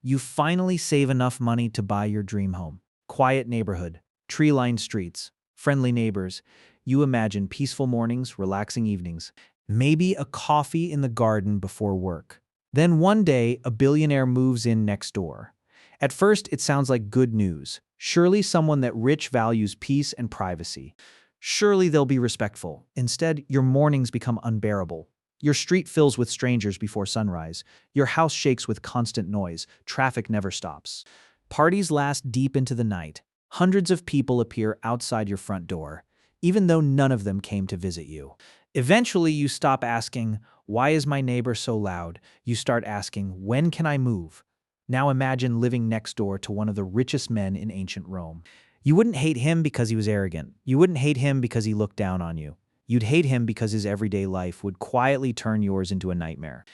You finally save enough money to buy your dream home. Quiet neighborhood, tree-lined streets, friendly neighbors. You imagine peaceful mornings, relaxing evenings, maybe a coffee in the garden before work. Then one day, a billionaire moves in next door. At first, it sounds like good news. Surely someone that rich values peace and privacy. Surely they'll be respectful. Instead, your mornings become unbearable. Your street fills with strangers before sunrise. Your house shakes with constant noise. Traffic never stops. Parties last deep into the night. Hundreds of people appear outside your front door, even though none of them came to visit you. Eventually, you stop asking, "Why is my neighbor so loud?" You start asking, "When can I move?" Now imagine living next door to one of the richest men in ancient Rome. You wouldn't hate him because he was arrogant. You wouldn't hate him because he looked down on you. You'd hate him because his everyday life would quietly turn yours into a nightmare.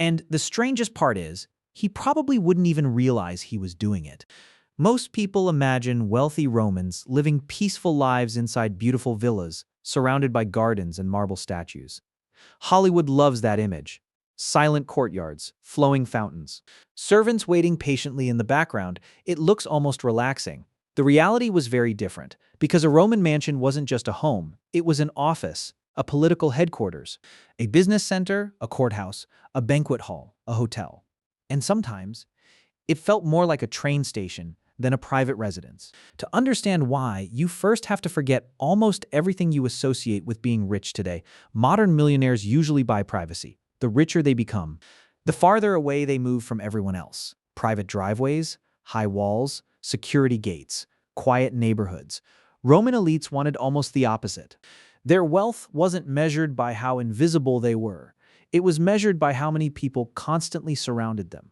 And the strangest part is, he probably wouldn't even realize he was doing it. Most people imagine wealthy Romans living peaceful lives inside beautiful villas, surrounded by gardens and marble statues. Hollywood loves that image. Silent courtyards, flowing fountains, servants waiting patiently in the background. It looks almost relaxing. The reality was very different, because a Roman mansion wasn't just a home, it was an office, a political headquarters, a business center, a courthouse, a banquet hall, a hotel. And sometimes, it felt more like a train station than a private residence. To understand why, you first have to forget almost everything you associate with being rich today. Modern millionaires usually buy privacy. The richer they become, the farther away they move from everyone else. Private driveways, high walls, security gates, quiet neighborhoods. Roman elites wanted almost the opposite. Their wealth wasn't measured by how invisible they were. It was measured by how many people constantly surrounded them.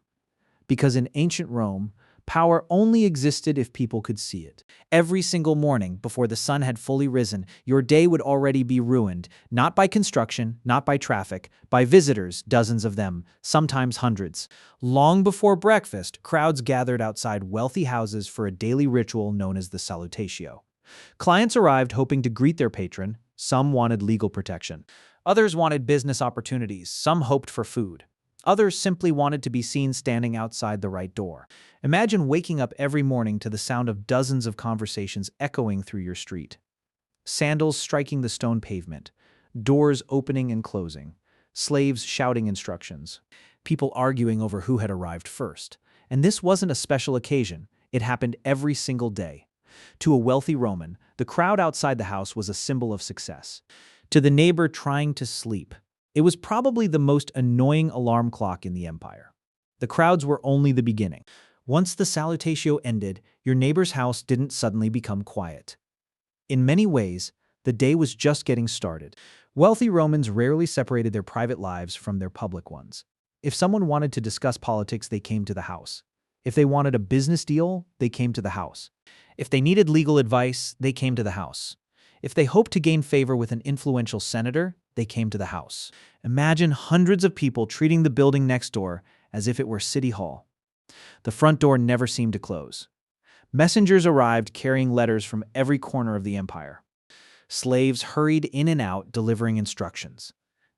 Because in ancient Rome, power only existed if people could see it. Every single morning, before the sun had fully risen, your day would already be ruined, not by construction, not by traffic, by visitors, dozens of them, sometimes hundreds. Long before breakfast, crowds gathered outside wealthy houses for a daily ritual known as the salutatio. Clients arrived hoping to greet their patron. Some wanted legal protection. Others wanted business opportunities. Some hoped for food. Others simply wanted to be seen standing outside the right door. Imagine waking up every morning to the sound of dozens of conversations echoing through your street. Sandals striking the stone pavement, doors opening and closing, slaves shouting instructions, people arguing over who had arrived first. And this wasn't a special occasion. It happened every single day. To a wealthy Roman, the crowd outside the house was a symbol of success. To the neighbor trying to sleep, it was probably the most annoying alarm clock in the empire. The crowds were only the beginning. Once the salutatio ended, your neighbor's house didn't suddenly become quiet. In many ways, the day was just getting started. Wealthy Romans rarely separated their private lives from their public ones. If someone wanted to discuss politics, they came to the house. If they wanted a business deal, they came to the house. If they needed legal advice, they came to the house. If they hoped to gain favor with an influential senator, they came to the house. Imagine hundreds of people treating the building next door as if it were City Hall. The front door never seemed to close. Messengers arrived carrying letters from every corner of the empire. Slaves hurried in and out delivering instructions.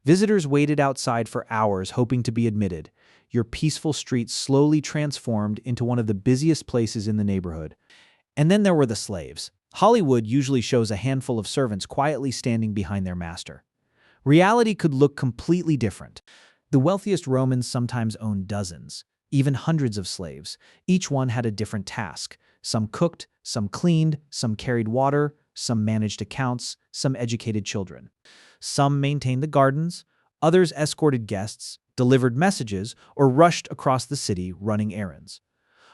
Visitors waited outside for hours hoping to be admitted. Your peaceful street slowly transformed into one of the busiest places in the neighborhood. And then there were the slaves. Hollywood usually shows a handful of servants quietly standing behind their master. Reality could look completely different. The wealthiest Romans sometimes owned dozens, even hundreds of slaves. Each one had a different task. Some cooked, some cleaned, some carried water, some managed accounts, some educated children. Some maintained the gardens, others escorted guests, delivered messages, or rushed across the city running errands.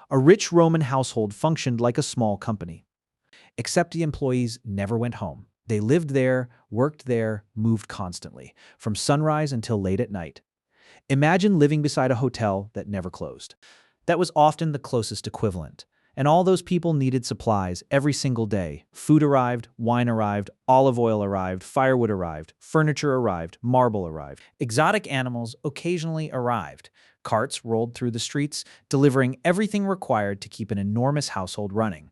A rich Roman household functioned like a small company. Except the employees never went home. They lived there, worked there, moved constantly, from sunrise until late at night. Imagine living beside a hotel that never closed. That was often the closest equivalent. And all those people needed supplies every single day. Food arrived, wine arrived, olive oil arrived, firewood arrived, furniture arrived, marble arrived. Exotic animals occasionally arrived. Carts rolled through the streets, delivering everything required to keep an enormous household running.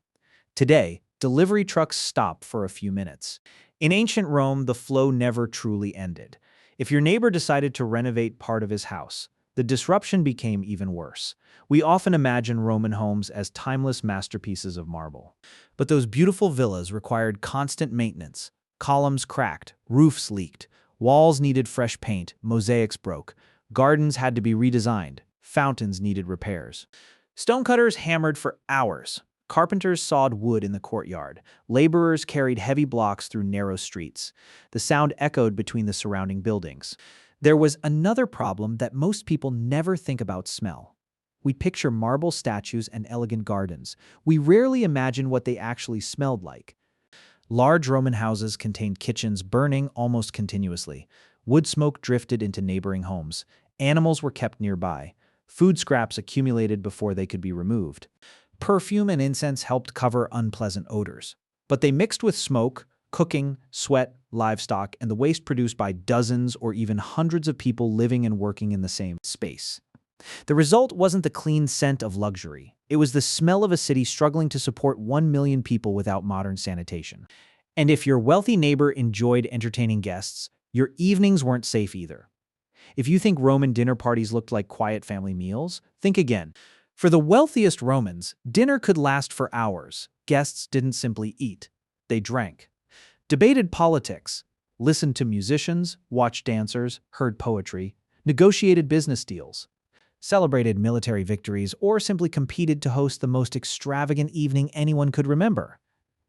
Today, delivery trucks stop for a few minutes. In ancient Rome, the flow never truly ended. If your neighbor decided to renovate part of his house, the disruption became even worse. We often imagine Roman homes as timeless masterpieces of marble. But those beautiful villas required constant maintenance. Columns cracked, roofs leaked, walls needed fresh paint, mosaics broke, gardens had to be redesigned, fountains needed repairs. Stonecutters hammered for hours. Carpenters sawed wood in the courtyard. Laborers carried heavy blocks through narrow streets. The sound echoed between the surrounding buildings. There was another problem that most people never think about: smell. We picture marble statues and elegant gardens. We rarely imagine what they actually smelled like. Large Roman houses contained kitchens burning almost continuously. Wood smoke drifted into neighboring homes. Animals were kept nearby. Food scraps accumulated before they could be removed. Perfume and incense helped cover unpleasant odors. But they mixed with smoke, cooking, sweat, livestock, and the waste produced by dozens or even hundreds of people living and working in the same space. The result wasn't the clean scent of luxury. It was the smell of a city struggling to support 1 million people without modern sanitation. And if your wealthy neighbor enjoyed entertaining guests, your evenings weren't safe either. If you think Roman dinner parties looked like quiet family meals, think again. For the wealthiest Romans, dinner could last for hours. Guests didn't simply eat, they drank. Debated politics, listened to musicians, watched dancers, heard poetry, negotiated business deals, celebrated military victories, or simply competed to host the most extravagant evening anyone could remember.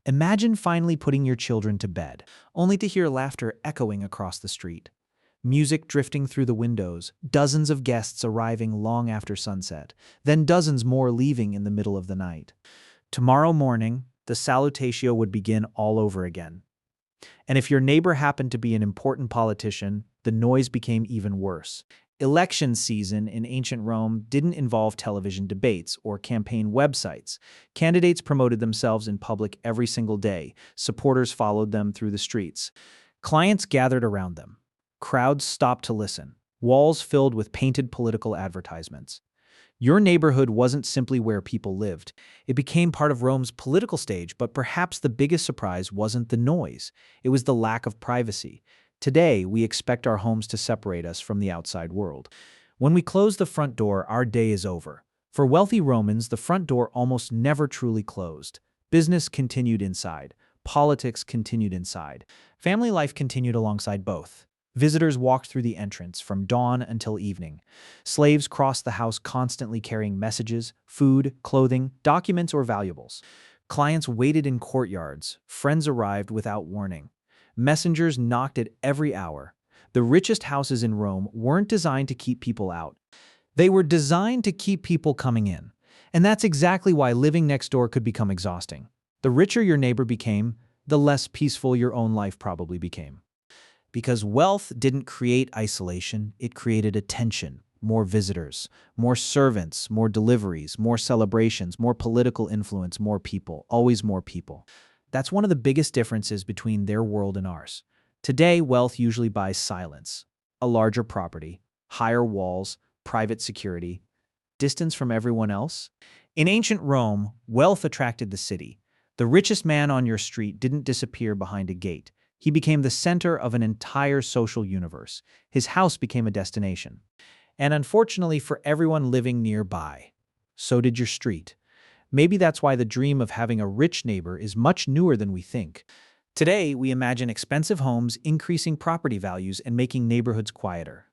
Imagine finally putting your children to bed, only to hear laughter echoing across the street. Music drifting through the windows, dozens of guests arriving long after sunset, then dozens more leaving in the middle of the night. Tomorrow morning, the salutatio would begin all over again. And if your neighbor happened to be an important politician, the noise became even worse. Election season in ancient Rome didn't involve television debates or campaign websites. Candidates promoted themselves in public every single day. Supporters followed them through the streets. Clients gathered around them. Crowds stopped to listen. Walls filled with painted political advertisements. Your neighborhood wasn't simply where people lived. It became part of Rome's political stage, but perhaps the biggest surprise wasn't the noise. It was the lack of privacy. Today, we expect our homes to separate us from the outside world. When we close the front door, our day is over. For wealthy Romans, the front door almost never truly closed. Business continued inside. Politics continued inside. Family life continued alongside both. Visitors walked through the entrance from dawn until evening. Slaves crossed the house constantly carrying messages, food, clothing, documents, or valuables. Clients waited in courtyards. Friends arrived without warning. Messengers knocked at every hour. The richest houses in Rome weren't designed to keep people out. They were designed to keep people coming in. And that's exactly why living next door could become exhausting. The richer your neighbor became, the less peaceful your own life probably became. Because wealth didn't create isolation, it created attention. More visitors, more servants, more deliveries, more celebrations, more political influence, more people, always more people. That's one of the biggest differences between their world and ours. Today, wealth usually buys silence, a larger property, higher walls, private security, distance from everyone else. In ancient Rome, wealth attracted the city. The richest man on your street didn't disappear behind a gate. He became the center of an entire social universe. His house became a destination. And unfortunately for everyone living nearby, so did your street. Maybe that's why the dream of having a rich neighbor is much newer than we think. Today, we imagine expensive homes increasing property values and making neighborhoods quieter.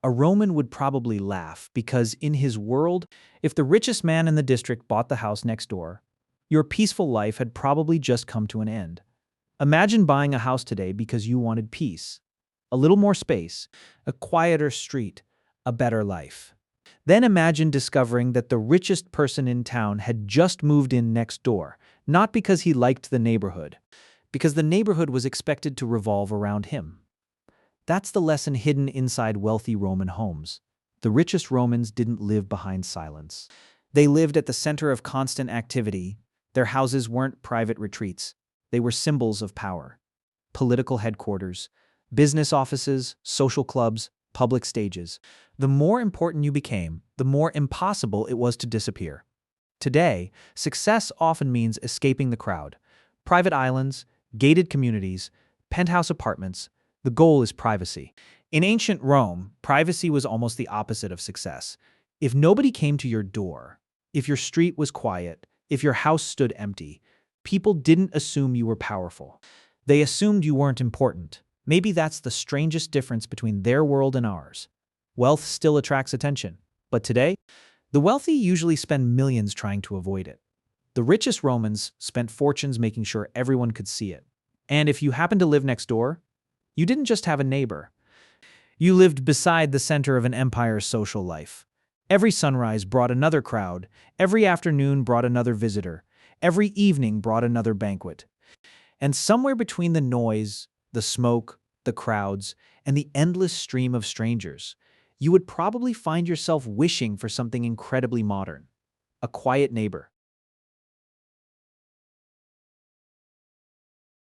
A Roman would probably laugh because in his world, if the richest man in the district bought the house next door, your peaceful life had probably just come to an end. Imagine buying a house today because you wanted peace, a little more space, a quieter street, a better life. Then imagine discovering that the richest person in town had just moved in next door, not because he liked the neighborhood, because the neighborhood was expected to revolve around him. That's the lesson hidden inside wealthy Roman homes. The richest Romans didn't live behind silence. They lived at the center of constant activity. Their houses weren't private retreats. They were symbols of power. Political headquarters, business offices, social clubs, public stages. The more important you became, the more impossible it was to disappear. Today, success often means escaping the crowd. Private islands, gated communities, penthouse apartments. The goal is privacy. In ancient Rome, privacy was almost the opposite of success. If nobody came to your door, if your street was quiet, if your house stood empty, people didn't assume you were powerful. They assumed you weren't important. Maybe that's the strangest difference between their world and ours. Wealth still attracts attention, but today, the wealthy usually spend millions trying to avoid it. The richest Romans spent fortunes making sure everyone could see it. And if you happened to live next door, you didn't just have a neighbor. You lived beside the center of an empire's social life. Every sunrise brought another crowd, every afternoon brought another visitor, every evening brought another banquet. And somewhere between the noise, the smoke, the crowds, and the endless stream of strangers, you would probably find yourself wishing for something incredibly modern. A quiet neighbor,